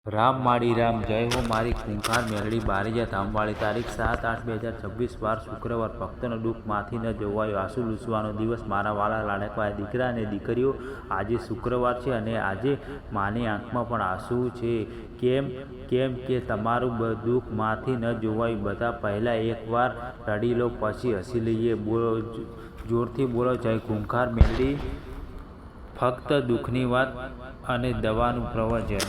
રામ માળી રામ જય હો મારી ખૂંખાર મેલડી બારીજા ધામવાળી તારીખ 7/8/2026 વાર શુક્રવાર ભક્તોનું દુઃખ માથી ન જોવાયું આંસુ લૂછવાનો દિવસ મારા વાલા લાડકવા દીકરા અને દીકરીઓ આજે શુક્રવાર છે અને આજે માની આંખમાં પણ આંસુ છે કેમ કે તમારું દુઃખ માથી ન જોવાયું બધા પહેલાં એકવાર રડી લો પછી હસી લઈએ બોલો જોરથી બોલો જય ખૂંખાર મેલડી ફક્ત દુઃખની વાત અને દવાનું પ્રવચન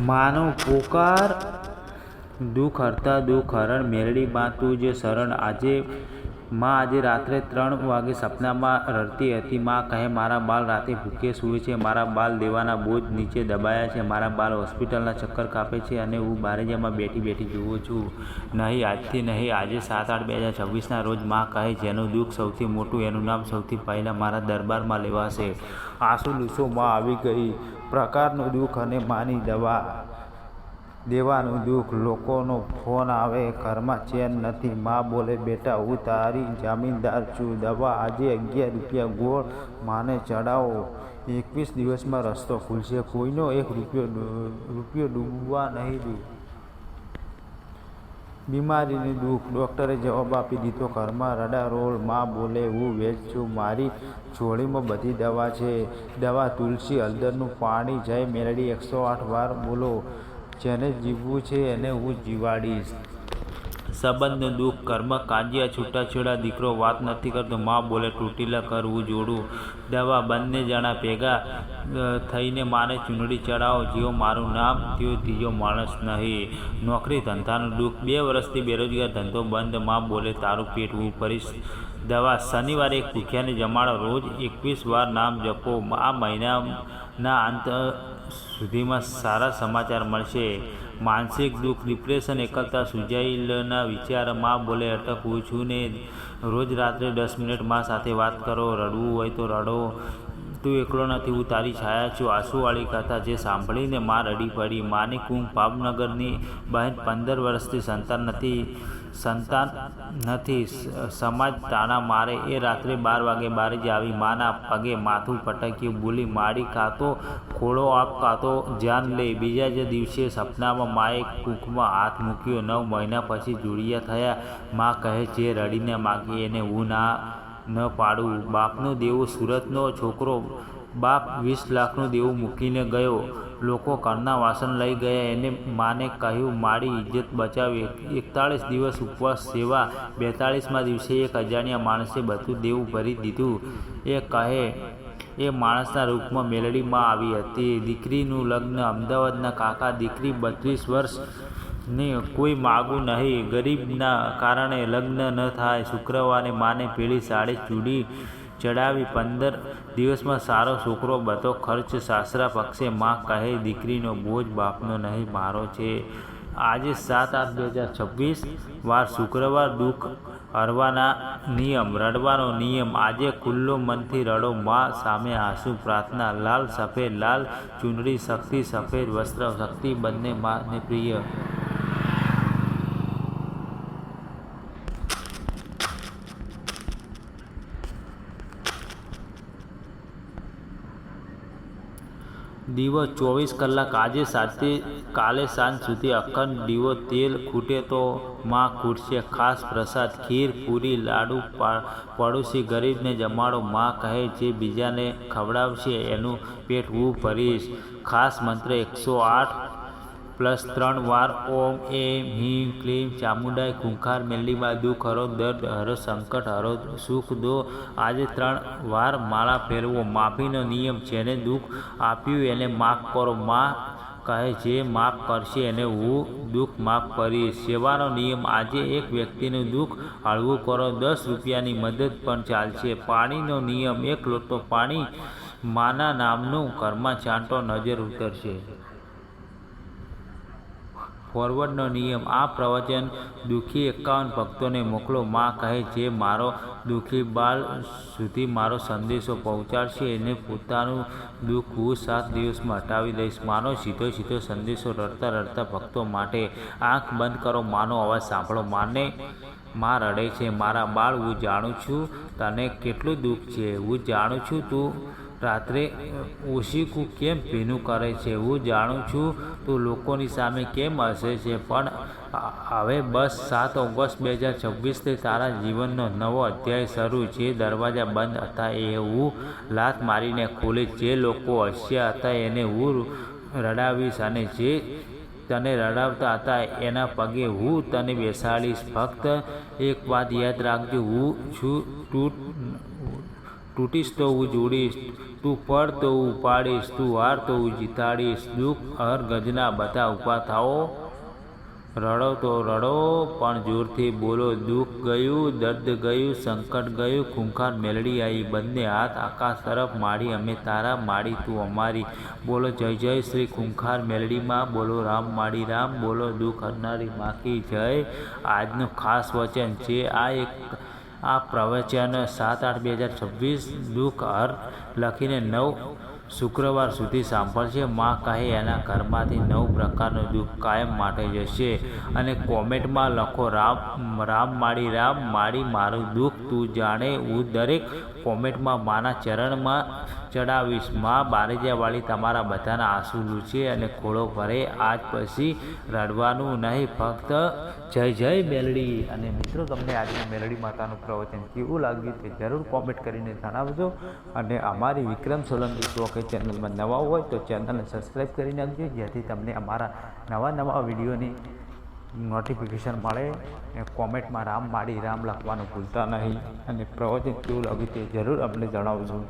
માનો પોકાર દુઃખ હરતા દુઃખ હરણ મેલડી માં તું જે શરણ આજે રાત્રે 3 વાગે સપનામાં રડતી હતી માં કહે મારા બાલ રાતે ભૂખે સૂવે છે, મારા બાલ દેવાના બોજ નીચે દબાયા છે, મારા બાલ હોસ્પિટલના ચક્કર કાપે છે અને હું બારેજામાં બેઠી જોઉં છું. નહીં આજથી નહીં આજે 7/8/2026ના રોજ માં કહે જેનું દુઃખ સૌથી મોટું એનું નામ સૌથી પહેલાં મારા દરબારમાં લેવાશે. આંસુ લૂછો માં આવી ગઈ પ્રકારનું દુઃખ અને માની દવા દેવાનું દુઃખ. લોકોનો ફોન આવે ઘરમાં ચેન નથી, માં બોલે બેટા હું તારી જામીનદાર છું, દવા આજે 11 રૂપિયા ગોળ માને ચડાવો, 21 દિવસમાં રસ્તો ખુલશે, કોઈનો 1 રૂપિયો ડૂબવા નહીં દઉં. બીમારીનું દુઃખ ડૉક્ટરે જવાબ આપી દીધો ઘરમાં રડારોલ. માં બોલે હું વેચ છું, મારી જોડીમાં બધી દવા છે, દવા તુલસી હળદરનું પાણી. જય મેલડી 108 વાર બોલો. જેને જીવવું છે એને હું જીવાડીશ. સંબંધનું દુઃખ કર્મ કાંજિયા છૂટાછેડા દીકરો વાત નથી કરતો, માં બોલે તૂટેલા ઘર હું જોડું. દવા બંને જણા ભેગા થઈને માને ચૂંદડી ચડાવો, જેવો મારું નામ તેવો ત્રીજો માણસ નહીં. નોકરી ધંધાનું દુઃખ 2 વર્ષથી બેરોજગાર, ધંધો બંધ, માં બોલે તારું પેટ હું ભરીશ. દવા શનિવારે એક ભૂખ્યાને જમાડો, રોજ 21 વાર નામ જપો, આ મહિનાના અંત સુધીમાં સારા સમાચાર મળશે. માનસિક દુઃખ ડિપ્રેશન એકલતા સુજાયેલના વિચાર. માં બોલે અટકું છું ને રોજ રાત્રે 10 મિનિટ માં સાથે વાત કરો, રડવું હોય તો રડો, તું એકલો નથી હું તારી છાયા છું. આંસુવાળી કથા જે સાંભળીને માં રડી પડી. માની કુંભ ભાવનગરની બહેન 15 વર્ષથી સંતાન નથી, સમાજ તાણા મારે. એ રાત્રે 12 વાગે બારેજ આવી, માના પગે માથું પટક્યું, બોલી માડી કાં તો ખોળો આપ કાં તો જાન લે. બીજા જ દિવસે સપનામાં માએ કુંખમાં હાથ મૂક્યો. 9 મહિના પછી જોડિયા થયા. માં કહે જે રડીને માગી એને હું ન પાડું. બાપનું દેવું સુરતનો છોકરો, બાપ 20 લાખનું દેવું મૂકીને ગયો, લોકો ઘરના વાસણ લઈ ગયા. એને માને કહ્યું મારી ઇજ્જત બચાવી. 41 દિવસ ઉપવાસ સેવા, 42મા દિવસે એક અજાણ્યા માણસે બધું દેવું ભરી દીધું. એ કહે એ માણસના રૂપમાં મેલડી માં આવી હતી. દીકરીનું લગ્ન અમદાવાદના કાકા, દીકરી 32 વર્ષની, કોઈ માગું નહીં, ગરીબના કારણે લગ્ન ન થાય. શુક્રવારે માને પીળી સાડી ચૂડી ચડાવી. 15 દિવસમાં સારો છોકરો, બધો ખર્ચ સાસરા પક્ષે. માં કહે દીકરીનો બોજ બાપનો નહીં મારો છે. આજે 7/8/2026 વાર શુક્રવાર. દુઃખ હરવાના નિયમ, રડવાનો નિયમ. આજે ખુલ્લો મનથી રડો, માં સામે આંસુ પ્રાર્થના. લાલ સફેદ, લાલ ચૂંદડી શક્તિ, સફેદ વસ્ત્ર શક્તિ, બંને માને પ્રિય. દીવો 24 કલાક. આજે સાથે કાલે સાંજ સુધી અખંડ દીવો. તેલ ખૂટે તો માં ખૂટશે. ખાસ પ્રસાદ ખીર પૂરી લાડુ પડોશી ગરીબને જમાડો. માં કહે જે બીજાને ખવડાવશે એનું પેટ હું ભરીશ. ખાસ મંત્ર 108+3 વાર ઓમ એમ હીમ ક્લીમ ચામુંડાય ખૂંખાર મેલડીમાં. દુઃખ હરો, દર્દ હરો, સંકટ હરો, સુખ દો. આજે 3 વાર માળા ફેરવો. માફીનો નિયમ, જેને દુઃખ આપ્યું એને માફ કરો. માં કહે જે માફ કરશે એને હું દુઃખ માફ કરીશ. સેવાનો નિયમ, આજે એક વ્યક્તિનું દુઃખ હળવું કરો, 10 રૂપિયાની મદદ પણ ચાલશે. પાણીનો નિયમ, 1 લોટો પાણી માના નામનું ઘરમાં છાંટો, નજર ઉતરશે. ફોરવર્ડનો નિયમ, આ પ્રવચન દુઃખી 51 ભક્તોને મોકલો. માં કહે જે મારો દુઃખી બાલ સુધી મારો સંદેશો પહોંચાડશે એને પોતાનું દુઃખ હું 7 દિવસમાં હટાવી દઈશ. માનો સીધો સંદેશો રડતા ભક્તો માટે. આંખ બંધ કરો, માનો અવાજ સાંભળો. માં રડે છે, મારા બાળ હું જાણું છું તને કેટલું દુઃખ છે, હું જાણું છું તું રાત્રે ઓશીકું કેમ ભીનું કરે છે? હું જાણું છું તું લોકોની સામે કેમ હસે છે, પણ હવે બસ 7 ઓગસ્ટ 2026થી તારા જીવનનો નવો અધ્યાય શરૂ. જે દરવાજા બંધ હતા એ હું લાત મારીને ખોલીશ. જે લોકો હસ્યા હતા એને હું રડાવીશ અને જે તને રડાવતા હતા એના પગે હું તને બેસાડીશ. ફક્ત એક વાત યાદ રાખજો, હું છું. તૂટીશ તો હું જોડીશ, તું પડ તો હું ઉપાડીશ, તું હાર તો હું જીતાડીશ. દુઃખ હર ગજના બધા ઊભા થાઓ, રડો તો રડો પણ જોરથી બોલો. દુઃખ ગયું, દર્દ ગયું, સંકટ ગયું, ખૂંખાર મેલડી આવી. બંને હાથ આકાશ તરફ માડી, અમે તારા માડી તું અમારી. બોલો જય જય શ્રી ખૂંખાર મેલડીમાં, બોલો રામ માડી રામ, બોલો દુઃખ હરનારી મા કી જય. આજનું ખાસ વચન છે આ પ્રવચન 7/8/2026 દુઃખ હર લખીને 9 શુક્રવાર સુધી સાંભળશે. માં કહે એના ઘરમાંથી 9 પ્રકારનું દુઃખ કાયમ માટે જશે. અને કોમેન્ટમાં લખો રામ માડી રામ, માડી મારું દુઃખ તું જાણે. હું દરેક કોમેન્ટમાં માના ચરણમાં ચડાવીશ. માં બારેજાવાળી તમારા બધાના આંસુ લૂછે અને ખોળો ભરે. આજ પછી રડવાનું નહીં, ફક્ત જય જય મેલડી. અને મિત્રો, તમને આજના મેલડી માતાનું પ્રવચન કેવું લાગ્યું તે જરૂર કોમેન્ટ કરીને જણાવજો. અને અમારી વિક્રમ સોલંકી શોખ ચેનલમાં નવા હોય તો ચેનલને સબસ્ક્રાઈબ કરી નાખજો, જેથી તમને અમારા નવા વિડીયોની નોટિફિકેશન મળે. કોમેન્ટમાં રામ માડી રામ લખવાનું ભૂલતા નહીં. અને પ્રવચન કેવું લાગ્યું તે જરૂર અમને જણાવજો.